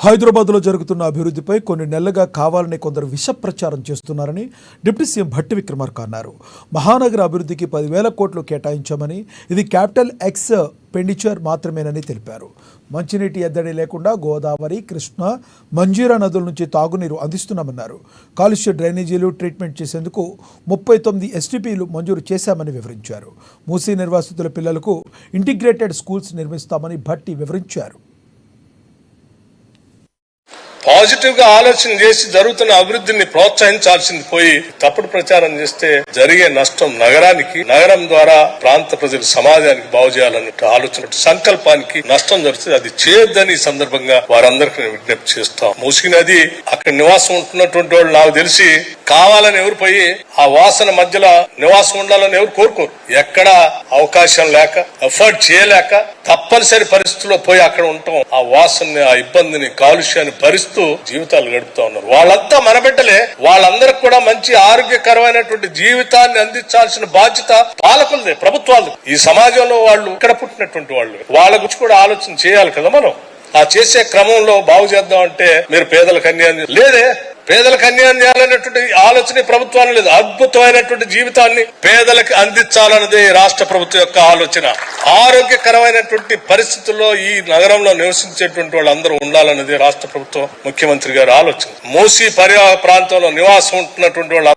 హైదరాబాద్లో జరుగుతున్న అభివృద్ధిపై కొన్ని నెలలుగా కావాలని కొందరు విష ప్రచారం చేస్తున్నారని డిప్యూటీ సీఎం భట్టి విక్రమార్క అన్నారు. మహానగర అభివృద్ధికి 10,000 కోట్లు కేటాయించామని, ఇది క్యాపిటల్ ఎక్స్‌పెండిచర్ మాత్రమేనని తెలిపారు. మంచినీటి ఎద్దడి లేకుండా గోదావరి, కృష్ణ, మంజీరా నదుల నుంచి తాగునీరు అందిస్తున్నామన్నారు. కాలుష్య డ్రైనేజీలు ట్రీట్మెంట్ చేసేందుకు 39 STPలు మంజూరు చేశామని వివరించారు. మూసీ నిర్వాసితుల పిల్లలకు ఇంటిగ్రేటెడ్ స్కూల్స్ నిర్మిస్తామని భట్టి వివరించారు. పాజిటివ్ గా ఆలోచన చేసి జరుగుతున్న అభివృద్ధిని ప్రోత్సహించాల్సింది పోయి తప్పుడు ప్రచారం చేస్తే జరిగే నష్టం నగరానికి, నగరం ద్వారా ప్రాంత ప్రజల సమాజానికి బాగు చేయాలన్న ఆలోచన సంకల్పానికి నష్టం జరుగుతుంది. అది చేయొద్దని ఈ సందర్భంగా వారందరికీ విజ్ఞప్తి చేస్తాం. మూసీ నది అక్కడ నివాసం ఉంటున్నటువంటి వాళ్ళు నాకు తెలిసి కావాలని ఎవరు పోయి ఆ వాసన మధ్యలో నివాసం ఉండాలని ఎవరు కోరుకోరు. ఎక్కడ అవకాశం లేక, ఎఫర్ట్ చేయలేక తప్పనిసరి పరిస్థితుల్లో పోయి అక్కడ ఉంటాం. ఆ వాసనని, ఆ ఇబ్బందిని, కాలుష్యాన్ని భరిస్తూ జీవితాలు గడుపుతా ఉన్నారు. వాళ్ళంతా మన బిడ్డలే. వాళ్ళందరికి కూడా మంచి ఆరోగ్యకరమైనటువంటి జీవితాన్ని అందించాల్సిన బాధ్యత పాలకులదే, ప్రభుత్వాలు. ఈ సమాజంలో వాళ్ళు ఇక్కడ పుట్టినటువంటి వాళ్ళు, వాళ్ళ గురించి కూడా ఆలోచన చేయాలి కదా. మనం ఆ చేసే క్రమంలో బాగు చేద్దాం అంటే మీరు పేదలకు అన్యాయం లేదే. పేదలకు అన్యాయం చేయాలనేటువంటి ఆలోచన ప్రభుత్వాన్ని లేదు. అద్భుతమైనటువంటి జీవితాన్ని పేదలకు అందించాలన్నదే రాష్ట్ర ప్రభుత్వం యొక్క ఆలోచన. ఆరోగ్యకరమైనటువంటి పరిస్థితుల్లో ఈ నగరంలో నివసించేటువంటి వాళ్ళందరూ ఉండాలన్నదే రాష్ట్ర ప్రభుత్వం, ముఖ్యమంత్రి గారి ఆలోచన. మూసీ పరివాహక ప్రాంతంలో నివాసం ఉంటున్నటువంటి వాళ్ళు